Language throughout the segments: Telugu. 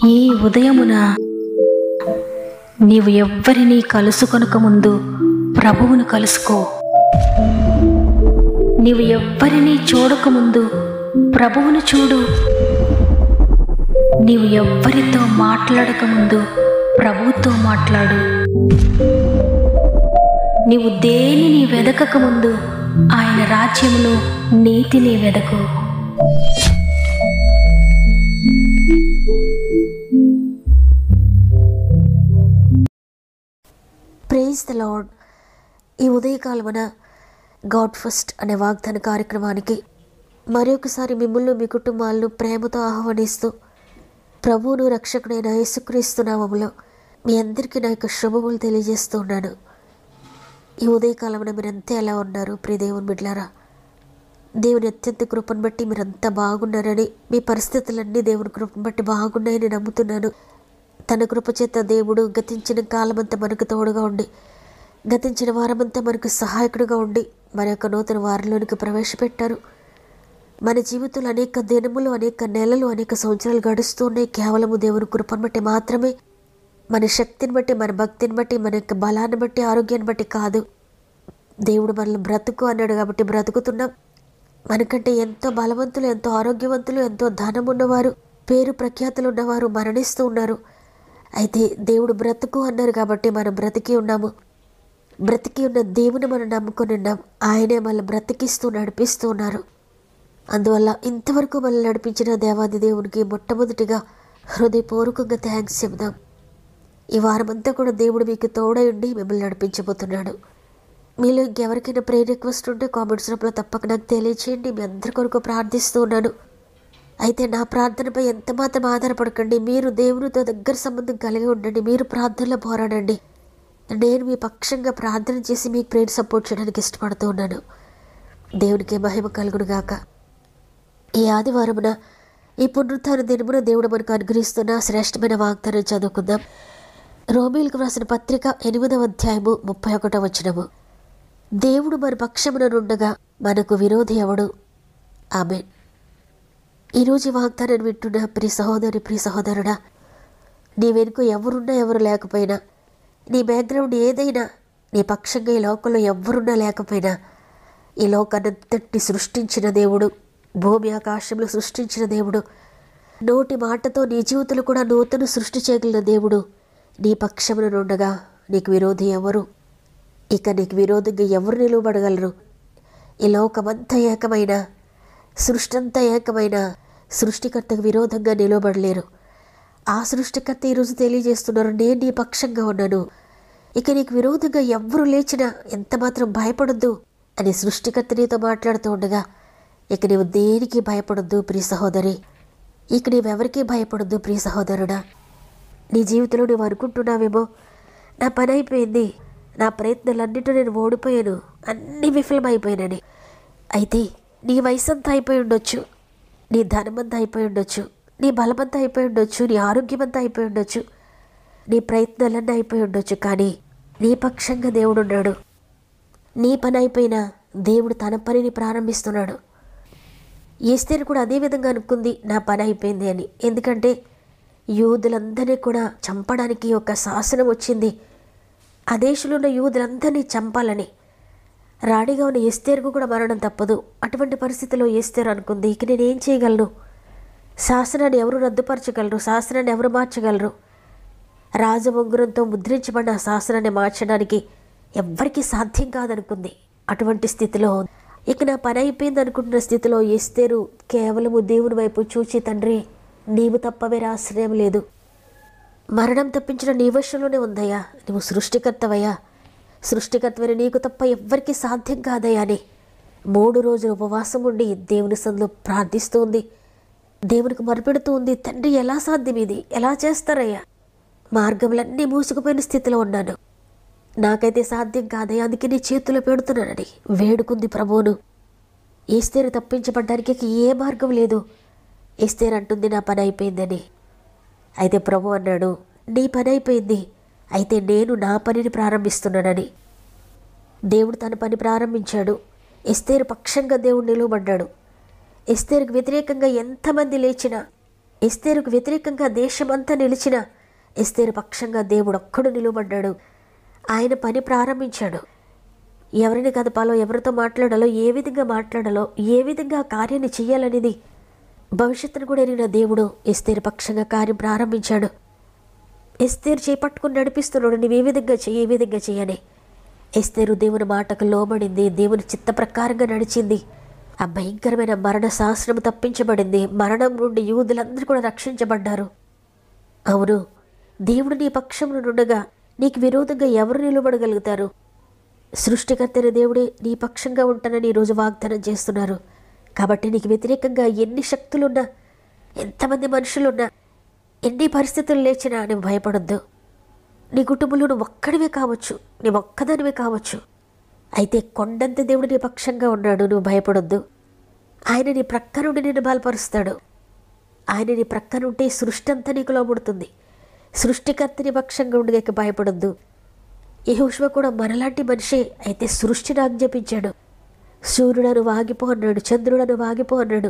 ఈ ఉదయమున నీవు ఎవ్వరినీ కలుసుకొనక ముందు ప్రభువును కలుసుకో. నీవు ఎవ్వరినీ చూడకముందు ప్రభువును చూడు. నీవు ఎవ్వరితో మాట్లాడకముందు ప్రభువుతో మాట్లాడు. నీవు దేనిని వెదకకముందు ఆయన రాజ్యములో నీతిని వెదకు. Praise the lord. ఈ ఉదయకాలమున గాడ్ ఫస్ట్ అనే వాగ్దాన కార్యక్రమానికి మరొకసారి మిమ్మల్ని మీ కుటుంబాలను ప్రేమతో ఆహ్వానిస్తూ ప్రభువును రక్షకుడైన యేసుక్రీస్తు నామములో మీ అందరికీ నా యొక్క శుభములు తెలియజేస్తూ ఉన్నాను. ఈ ఉదయకాలమున మీరంతా ఎలా ఉన్నారు ప్రియ దేవుని బిడ్డలారా? దేవుని అత్యంత కృపను బట్టి మీరంతా బాగున్నారని, మీ పరిస్థితులన్నీ దేవుని కృపను బట్టి బాగున్నాయని నమ్ముతున్నాను. తన కృపచేత దేవుడు గతించిన కాలమంతా మనకు తోడుగా ఉండి, గతించిన వారమంతా మనకు సహాయకుడిగా ఉండి మన యొక్క నూతన వారంలోనికి ప్రవేశపెట్టారు. మన జీవితంలో అనేక దినములు, అనేక నెలలు, అనేక సంవత్సరాలు గడుస్తూ ఉన్నాయి కేవలము దేవుని కృపను బట్టి మాత్రమే. మన శక్తిని బట్టి, మన భక్తిని బట్టి, మన యొక్క బలాన్ని బట్టి, ఆరోగ్యాన్ని బట్టి కాదు. దేవుడు మనల్ని బ్రతుకు అన్నాడు కాబట్టి బ్రతుకుతున్నాం. మనకంటే ఎంతో బలవంతులు, ఎంతో ఆరోగ్యవంతులు, ఎంతో ధనం ఉన్నవారు, పేరు ప్రఖ్యాతులు ఉన్నవారు మరణిస్తూ ఉన్నారు. అయితే దేవుడు బ్రతుకు అన్నారు కాబట్టి మనం బ్రతికి ఉన్నాము. బ్రతికి ఉన్న దేవుని మనం నమ్ముకొని ఉన్నాం. ఆయనే మనల్ని బ్రతికిస్తూ నడిపిస్తూ ఉన్నారు. అందువల్ల ఇంతవరకు మనల్ని నడిపించిన దేవాది దేవునికి మొట్టమొదటిగా హృదయపూర్వకంగా థ్యాంక్స్ చెబుదాం. ఈ వారమంతా కూడా దేవుడు మీకు తోడై ఉండి మిమ్మల్ని నడిపించబోతున్నాడు. మీలో ఇంకెవరికైనా ప్రేయర్ రిక్వెస్ట్ ఉంటే కామెంట్స్ రూపంలో తప్పక నాకు తెలియచేయండి. మీ అందరి కొరకు ప్రార్థిస్తూ ఉన్నాను. అయితే నా ప్రార్థనపై ఎంత మాత్రం ఆధారపడకండి. మీరు దేవునితో దగ్గర సంబంధం కలిగి ఉండండి. మీరు ప్రార్థనలో పోరాడండి. నేను మీ పక్షంగా ప్రార్థన చేసి మీకు ప్రేయర్ సపోర్ట్ చేయడానికి ఇష్టపడుతూ ఉన్నాను. దేవునికి మహిమ కలుగును గాక. ఈ ఆదివారమున, ఈ పునరుత్థాన దినమున దేవుడు మనకు అనుగ్రహిస్తున్న శ్రేష్టమైన వాగ్దానం చదువుకుందాం. రోమీయులకు వ్రాసిన పత్రిక 8వ అధ్యాయము 31వ వచనము. దేవుడు మన పక్షమున నుండగా మనకు విరోధి ఎవడు? ఆమేన్. ఈరోజు వాగ్దానాన్ని వింటున్న ప్రియ సహోదరి, ప్రియ సహోదరుడా, నీ వెనుక ఎవరున్నా ఎవరు లేకపోయినా, నీ బ్యాక్గ్రౌండ్ ఏదైనా, నీ పక్షంగా ఈ లోకంలో ఎవరున్నా లేకపోయినా, ఈ లోకాన్నంతటిని సృష్టించిన దేవుడు, భూమి ఆకాశంలో సృష్టించిన దేవుడు, నోటి మాటతో నీ జీవితంలో కూడా నూతన సృష్టి చేయగలిగిన దేవుడు నీ పక్షమున నుండగా నీకు విరోధి ఎవరు? ఇక నీకు విరోధంగా ఎవరు నిలువబడగలరు? ఈ లోకమంతా ఏకమైన, సృష్టి అంతా ఏకమైన సృష్టికర్తకు విరోధంగా నిలవబడలేరు. ఆ సృష్టికర్త ఈరోజు తెలియజేస్తున్నారు, నేను నీ పక్షంగా ఉన్నాను. ఇక నీకు విరోధంగా ఎవ్వరు లేచినా ఎంత మాత్రం భయపడొద్దు అని సృష్టికర్త నీతో మాట్లాడుతూ ఉండగా, ఇక నీవు దేనికి భయపడొద్దు ప్రియ సహోదరి. ఇక నీవెవరికి భయపడొద్దు ప్రియ సహోదరుడా. నీ జీవితంలో నువ్వు అనుకుంటున్నావేమో, నా పని అయిపోయింది, నా ప్రయత్నాలన్నింటిలో నేను ఓడిపోయాను, అన్నీ విఫలమైపోయానని. అయితే నీ వయసు అంతా అయిపోయి ఉండొచ్చు, నీ ధనమంతా అయిపోయి ఉండొచ్చు, నీ బలమంతా అయిపోయి ఉండొచ్చు, నీ ఆరోగ్యమంతా అయిపోయి ఉండొచ్చు, నీ ప్రయత్నాలన్నీ అయిపోయి ఉండొచ్చు. కానీ నీ పక్షంగా దేవుడు ఉన్నాడు. నీ పని అయిపోయినా దేవుడు తన పనిని ప్రారంభిస్తున్నాడు. ఎస్తేరు కూడా అదే విధంగా అనుకుంది, నా పని అయిపోయింది అని. ఎందుకంటే యూదులందరినీ కూడా చంపడానికి ఒక శాసనం వచ్చింది. ఆ దేశంలో ఉన్న యూదులందరినీ చంపాలని. రాణిగా ఉన్న ఎస్తేరుకు కూడా మరణం తప్పదు. అటువంటి పరిస్థితిలో ఎస్తేరు అనుకుంది, ఇక నేనేం చేయగలను? శాసనాన్ని ఎవరు రద్దుపరచగలరు? శాసనాన్ని ఎవరు మార్చగలరు? రాజమంగురంతో ముద్రించబడిన ఆ శాసనాన్ని మార్చడానికి ఎవ్వరికీ సాధ్యం కాదనుకుంది. అటువంటి స్థితిలో ఇక నా పని అయిపోయింది అనుకుంటున్న స్థితిలో ఎస్తేరు కేవలము దేవుని వైపు చూచి, తండ్రి నీవు తప్ప వేరే ఆశ్రయం లేదు, మరణం తప్పించిన నీ వశంలోనే ఉందయ్యా, నువ్వు సృష్టికర్తవయ్యా, సృష్టికర్తవైన నీకు తప్ప ఎవ్వరికీ సాధ్యం కాదయ్యా అని 3 రోజులు ఉపవాసం ఉండి దేవుని సన్నిధిలో ప్రార్థిస్తూ ఉంది. దేవునికి మొరపెడుతూ ఉంది, తండ్రి ఎలా సాధ్యం ఇది? ఎలా చేస్తారయ్యా? మార్గములన్నీ మూసుకుపోయిన స్థితిలో ఉన్నాను, నాకైతే సాధ్యం కాదయ్యా, అందుకే నీ చేతిలో పెడుతున్నానని వేడుకుంది ప్రభువును. ఎస్తేరు తప్పించబడ్డానికి ఏ మార్గం లేదు. ఎస్తేరు అంటుంది, నా పని అయిపోయిందని. అయితే ప్రభు అన్నాడు, నీ పని అయిపోయింది, అయితే నేను నా పనిని ప్రారంభిస్తున్నానని. దేవుడు తన పని ప్రారంభించాడు. ఎస్తేరు పక్షంగా దేవుడు నిలువబడ్డాడు. ఎస్తేరుకు వ్యతిరేకంగా ఎంతమంది లేచినా, ఎస్తేరుకు వ్యతిరేకంగా దేశమంతా నిలిచిన ఎస్తేరు పక్షంగా దేవుడు ఒక్కడు నిలువబడ్డాడు. ఆయన పని ప్రారంభించాడు. ఎవరిని కదపాలో, ఎవరితో మాట్లాడాలో, ఏ విధంగా మాట్లాడాలో, ఏ విధంగా ఆ కార్యాన్ని చేయాలనేది భవిష్యత్తును కూడా ఎరిగిన దేవుడు ఎస్తేరు పక్షంగా కార్యం ప్రారంభించాడు. ఎస్తేరు చేపట్టుకుని నడిపిస్తున్నాడు. నువ్వు ఏ విధంగా చెయ్యి, ఏ విధంగా చేయని. ఎస్తేరు దేవుని మాటకు లోబడింది, దేవుని చిత్త ప్రకారంగా నడిచింది. ఆ భయంకరమైన మరణ శాసనం తప్పించబడింది. మరణం నుండి యూదులందరూ కూడా రక్షించబడ్డారు. అవును, దేవుడు నీ పక్షంలో నుండగా నీకు విరోధంగా ఎవరు నిలబడగలుగుతారు? సృష్టికర్తైన దేవుడే నీ పక్షంగా ఉంటానని ఈరోజు వాగ్దానం చేస్తున్నారు. కాబట్టి నీకు వ్యతిరేకంగా ఎన్ని శక్తులున్నా, ఎంతమంది మనుషులున్నా, ఎన్ని పరిస్థితులు లేచినా నువ్వు భయపడొద్దు. నీ కుటుంబంలో నువ్వు ఒక్కడివే కావచ్చు, నువ్వు ఒక్కదానివే కావచ్చు. అయితే కొండంత దేవుడు నీ పక్షంగా ఉన్నాడు. నువ్వు భయపడొద్దు. ఆయన నీ ప్రక్క నుండి నిన్ను బలపరుస్తాడు. ఆయన నీ ప్రక్క నుండి సృష్టి అంతా నీకు లోబడుతుంది. సృష్టికర్త నీ పక్షంగా ఉండగా భయపడొద్దు. యెహోషువ కూడా మనలాంటి మనిషే. అయితే సృష్టిని ఆజ్ఞాపించాడు. సూర్యుడను వాగిపో అన్నాడు, చంద్రుడను వాగిపో అన్నాడు.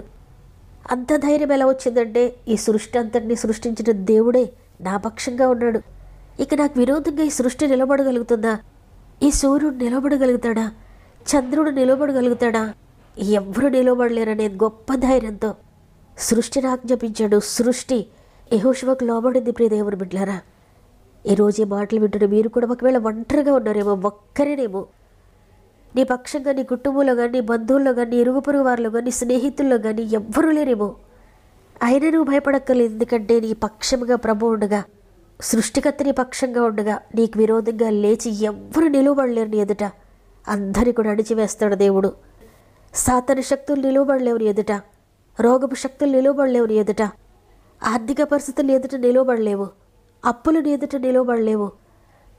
అంత ధైర్యం ఎలా వచ్చిందంటే ఈ సృష్టి అంతటిని సృష్టించిన దేవుడే నా పక్షంగా ఉన్నాడు. ఇక నాకు విరోధంగా ఈ సృష్టి నిలబడగలుగుతుందా? ఈ సూర్యుడు నిలబడగలుగుతాడా? చంద్రుడు నిలబడగలుగుతాడా? ఎవ్వరూ నిలబడలేరనే గొప్ప ధైర్యంతో సృష్టిని ఆజ్ఞాపించాడు. సృష్టి యెహోషువకు లోబడింది. ప్రియ దేవుని బిడ్డలారా, ఈరోజు ఈ మాటలు వింటున్న మీరు కూడా ఒకవేళ ఒంటరిగా ఉన్నారేమో, ఒక్కరేనేమో. నీ పక్షంగా నీ కుటుంబంలో కానీ, నీ బంధువుల్లో కానీ, నీ ఇరుగు పొరుగు వారిలో కానీ, నీ స్నేహితుల్లో కానీ ఎవ్వరూ లేరేమో. అయినా నువ్వు భయపడక్కర్లేదు. ఎందుకంటే నీ పక్షంగా ప్రభు ఉండగా, సృష్టికర్త నీ పక్షంగా ఉండగా, నీకు విరోధంగా లేచి ఎవ్వరు నిలువబడలేరు నీ ఎదుట. అందరినీ కూడా అణిచివేస్తాడు దేవుడు. సాతాను శక్తులు నిలువబడలేవు నీ ఎదుట. రోగపు శక్తులు నిలువబడలేవు నీ ఎదుట. ఆర్థిక పరిస్థితులు ఎదుట నిలువబడలేవు. అప్పులు నీ ఎదుట నిలువబడలేవు.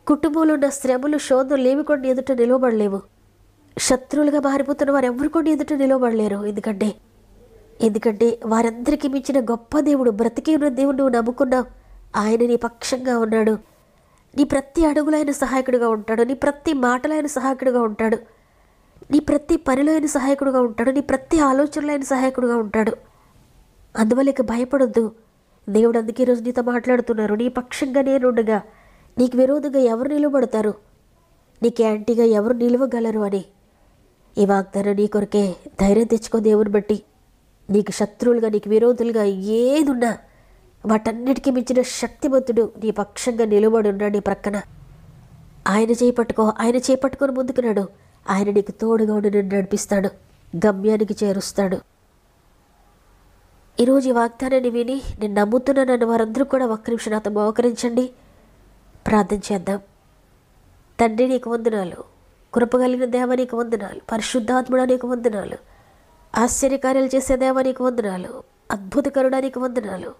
కుటుంబంలో ఉన్న శ్రమలు, శోధనలు ఏమి కూడా నీ ఎదుట నిలువబడలేవు. శత్రువులుగా మారిపోతున్న వారు ఎవరు కూడా ఎదుట నిలవబడలేరు. ఎందుకంటే వారందరికీ మించిన గొప్ప దేవుడు, బ్రతికి ఉన్న దేవుడు నువ్వు నమ్ముకున్నావు. ఆయన నీ పక్షంగా ఉన్నాడు. నీ ప్రతి అడుగులో ఆయన సహాయకుడిగా ఉంటాడు. నీ ప్రతి మాటలో ఆయన సహాయకుడిగా ఉంటాడు. నీ ప్రతి పనిలో ఆయన సహాయకుడిగా ఉంటాడు. నీ ప్రతి ఆలోచనలో ఆయన సహాయకుడిగా ఉంటాడు. అందువల్ల ఇక భయపడొద్దు. దేవుడు అందుకే ఈరోజు నీతో మాట్లాడుతున్నారు. నీ పక్షంగా నేనుండగా నీకు విరోధంగా ఎవరు నిలబడతారు? నీకు యాంటీగా ఎవరు నిలవగలరు అని. ఈ వాగ్దానం నీ కొరకే. ధైర్యం తెచ్చుకో. దేవుని బట్టి నీకు శత్రువులుగా, నీకు విరోధులుగా ఏదున్నా వాటన్నిటికీ మించిన శక్తివంతుడు నీ పక్షంగా నిలబడి ఉన్నాడు నీ ప్రక్కన. ఆయన చేపట్టుకో. ఆయన చేపట్టుకొని ముందుకున్నాడు. ఆయన నీకు తోడుగా ఉండి నిన్ను నడిపిస్తాడు, గమ్యానికి చేరుస్తాడు. ఈరోజు ఈ వాగ్దానాన్ని విని నేను నమ్ముతున్నానన్న వారందరూ కూడా ఒక్క నిమిషం నాతో మోకరించండి. ప్రార్థన చేద్దాం. తండ్రి నీకు వందనాలు. కృపగలిగిన దేవ నీకు వందనాలు. పరిశుద్ధాత్ముడా నీకు వందనాలు. ఆశ్చర్యకార్యాలు చేసే దేవ నీకు వందనాలు. అద్భుతకరుడా నీకు వందనాలు.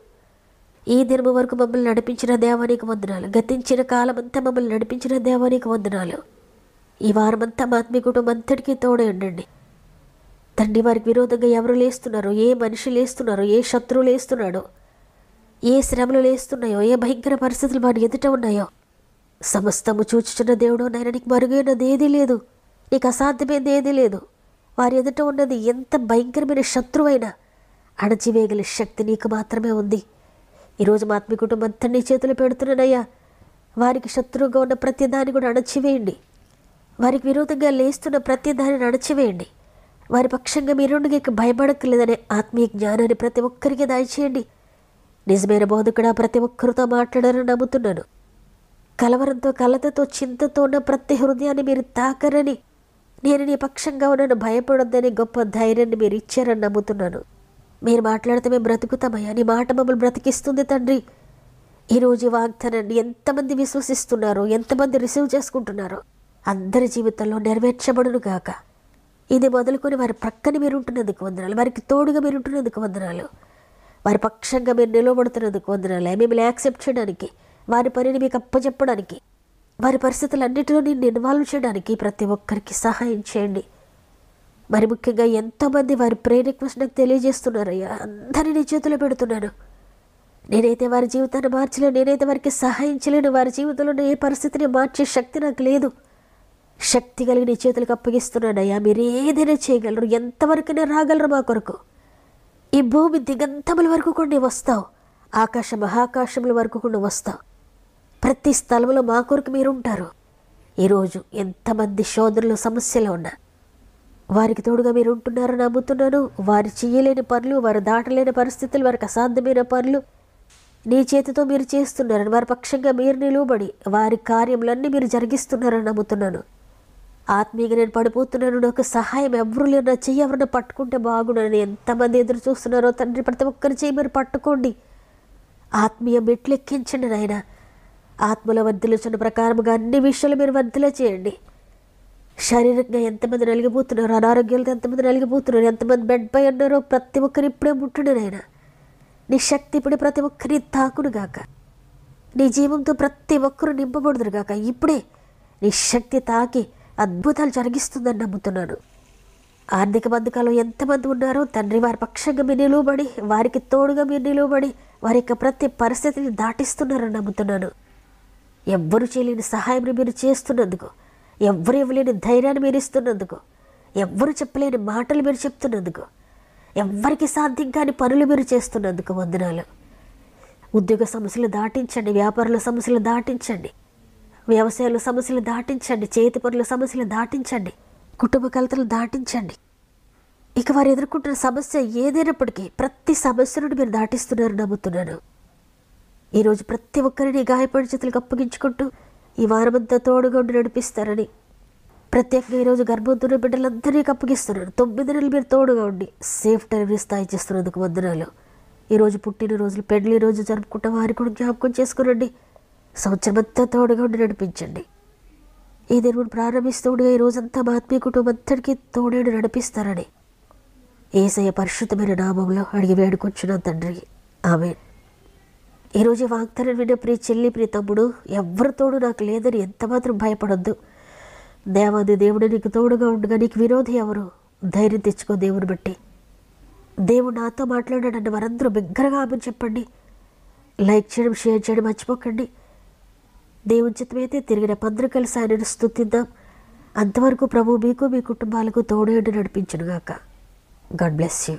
ఈ దినము వరకు మమ్మల్ని నడిపించిన దేవ నీకు వందనాలు. గతించిన కాలమంతా మమ్మల్ని నడిపించిన దేవ నీకు వందనాలు. ఈ వారమంతా మా ఆత్మీయ కుటుంబం అంతటికీ తోడే ఉండండి తండ్రి. వారికి విరోధంగా ఎవరు లేస్తున్నారో, ఏ మనిషి లేస్తున్నారో, ఏ శత్రువు లేస్తున్నాడో, ఏ శ్రమలు లేస్తున్నాయో, ఏ భయంకర పరిస్థితులు వారి ఎదుట ఉన్నాయో సమస్తము చూచుచున్న దేవుడు నాయన, నీకు మరుగైనది ఏదీ లేదు, నీకు అసాధ్యమైనది ఏదీ లేదు. వారి ఎదుట ఉన్నది ఎంత భయంకరమైన శత్రువైనా అణచివేయగల శక్తి నీకు మాత్రమే ఉంది. ఈరోజు మా ఆత్మీయ కుటుంబం అంతా నీ చేతులు పెడుతున్నానయ్యా. వారికి శత్రువుగా ఉన్న ప్రతి దాన్ని కూడా అణచివేయండి. వారికి విరోధంగా లేస్తున్న ప్రతి దానిని అణచివేయండి. వారి పక్షంగా మీరుండగా ఇక భయపడక్కర్లేదనే ఆత్మీయ జ్ఞానాన్ని ప్రతి ఒక్కరికి దయచేయండి. నిజమైన బోధకుడా ప్రతి ఒక్కరితో మాట్లాడారని నమ్ముతున్నాను. కలవరంతో, కలతతో, చింతతో ఉన్న ప్రతి హృదయాన్ని మీరు తాకరని, నేను నీ పక్షంగా ఉన్నాను, భయపడొద్దని గొప్ప ధైర్యాన్ని మీరు ఇచ్చారని నమ్ముతున్నాను. మీరు మాట్లాడితే మేము బ్రతుకుతామయ్యా. నీ మాట మమ్మల్ని బ్రతికిస్తుంది తండ్రి. ఈరోజు వాగ్దానాన్ని ఎంతమంది విశ్వసిస్తున్నారో, ఎంతమంది రిసీవ్ చేసుకుంటున్నారో అందరి జీవితంలో నెరవేర్చబడును గాక. ఇది మొదలుకొని వారి ప్రక్కన మీరు ఉంటున్నందుకు వందనాలు. వారికి తోడుగా మీరు ఉంటున్నందుకు వందనాలు. వారి పక్షంగా మీరు నిలబడుతున్నందుకు వందనాలు. మిమ్మల్ని యాక్సెప్ట్ చేయడానికి, వారి పనిని మీకు అప్పచెప్పడానికి, వారి పరిస్థితులన్నింటిలో నేను ఇన్వాల్వ్ చేయడానికి ప్రతి ఒక్కరికి సహాయం చేయండి. మరి ముఖ్యంగా ఎంతోమంది వారి ప్రేయర్ రిక్వెస్ట్ నాకు తెలియజేస్తున్నారయ్యా. అందరినీ నీ చేతిలో పెడుతున్నాను. నేనైతే వారి జీవితాన్ని మార్చలేను, నేనైతే వారికి సహాయించలేను. వారి జీవితంలో ఏ పరిస్థితిని మార్చే శక్తి నాకు లేదు. శక్తి కలిగి నీ చేతులకు అప్పగిస్తున్నానయ్యా. మీరు ఏదైనా చేయగలరు, ఎంతవరకైనా రాగలరు మా కొరకు. ఈ భూమి దిగంతముల వరకు కూడా నీవు వస్తావు. ఆకాశ మహాకాశముల వరకు కూడా వస్తాం. ప్రతి స్థలంలో మా కొరకు మీరుంటారు. ఈరోజు ఎంతమంది శోధనలు సమస్యలు ఉన్నా వారికి తోడుగా మీరు ఉంటున్నారని నమ్ముతున్నాను. వారు చేయలేని పనులు, వారు దాటలేని పరిస్థితులు, వారికి అసాధ్యమైన పనులు నీ చేతితో మీరు చేస్తున్నారని, వారి పక్షంగా మీరు నిలువబడి వారి కార్యములన్నీ మీరు జరిగిస్తున్నారని నమ్ముతున్నాను. ఆత్మీయంగా నేను పడిపోతున్నాను, నాకు సహాయం ఎవరు లేరు, నా చెయ్యి ఎవరన్నా పట్టుకుంటే బాగుండని ఎంతమంది ఎదురు చూస్తున్నారో తండ్రి, ప్రతి ఒక్కరి చెయ్యి మీరు పట్టుకోండి. ఆత్మీయ మెట్లు ఎక్కించండి నాయన. ఆత్మల వర్ధిల్లుచున్న ప్రకారముగా అన్ని విషయాలు మీరు వర్ధిల చేయండి. శారీరకంగా ఎంతమంది నలిగిపోతున్నారు, అనారోగ్యాలతో ఎంతమంది నలిగిపోతున్నారు, ఎంతమంది బెడ్ పై ఉన్నారో ప్రతి ఒక్కరు ఇప్పుడే ముట్టుడు నాయన. నీ శక్తి ఇప్పుడు ప్రతి ఒక్కరిని తాకునుగాక. నీ జీవంతో ప్రతి ఒక్కరు నింపబడుదురుగాక. ఇప్పుడే నీ శక్తి తాకి అద్భుతాలు జరిగిస్తుందని నమ్ముతున్నాను. ఆర్థిక బంధకాలు ఎంతమంది ఉన్నారో తండ్రి, వారి పక్షంగా మీరు నిలువబడి, వారికి తోడుగా మీరు నిలువబడి వారి యొక్క ప్రతి పరిస్థితిని దాటిస్తున్నారని నమ్ముతున్నాను. ఎవ్వరు చేయలేని సహాయం మీరు చేస్తున్నందుకు, ఎవ్వరు ఇవ్వలేని ధైర్యాన్ని మీరు ఇస్తున్నందుకు, ఎవ్వరు చెప్పలేని మాటలు మీరు చెప్తున్నందుకు, ఎవ్వరికి సాధ్యం కాని పనులు మీరు చేస్తున్నందుకు వందనాలు. ఉద్యోగ సమస్యలు దాటించండి, వ్యాపారుల సమస్యలు దాటించండి, వ్యవసాయాల సమస్యలు దాటించండి, చేతి పనుల సమస్యలు దాటించండి, కుటుంబ కలతలు దాటించండి. ఇక వారు ఎదుర్కొంటున్న సమస్య ఏదైనప్పటికీ ప్రతి సమస్య నుండి మీరు దాటిస్తున్నారు నమ్ముతున్నాను. ఈరోజు ప్రతి ఒక్కరిని గాయపడి చేతులకు అప్పగించుకుంటూ ఈ వారమంతా తోడుగా ఉండి నడిపిస్తారని, ప్రత్యేకంగా ఈరోజు గర్భవతున్న బిడ్డలందరినీ అప్పగిస్తున్నాను. 9 నెలలు మీరు తోడుగా ఉండి సేఫ్ డెలివరీ స్థాయి చేస్తున్నందుకు వందనాలు. ఈరోజు పుట్టినరోజులు, పెళ్లి రోజు జరుపుకుంటే వారి కూడా జ్ఞాపకం చేసుకునండి. సంవత్సరం అంతా తోడుగా ఉండి నడిపించండి. ఈ దేవుని ప్రారంభిస్తూ ఉండగా ఈ రోజంతా మా ఆత్మీయ కుటుంబం అంతటికీ తోడేడు నడిపిస్తారని యేసయ్య పరిశుద్ధమైన నామంలో అడిగి వేడుకొచ్చున్నాం తండ్రి, ఆమేన్. ఈరోజు వాగ్దానం విన్న ప్రియ చెల్లి, ప్రియ తమ్ముడు, ఎవరి తోడు నాకు లేదని ఎంతమాత్రం భయపడొద్దు. దేవాది దేవుడు నీకు తోడుగా ఉండగా నీకు విరోధి ఎవరు? ధైర్యం తెచ్చుకో. దేవుని బట్టి దేవుడు నాతో మాట్లాడాడన్న వారందరూ బిగ్గరగా ఆమెను చెప్పండి. లైక్ చేయడం, షేర్ చేయడం మర్చిపోకండి. దేవుని చిత్తమైతే తిరిగిన పందరు కలిసి ఆయనను స్తుతిద్దాం. అంతవరకు ప్రభు మీకు, మీ కుటుంబాలకు తోడేడు నడిపించునుగాక. God bless you.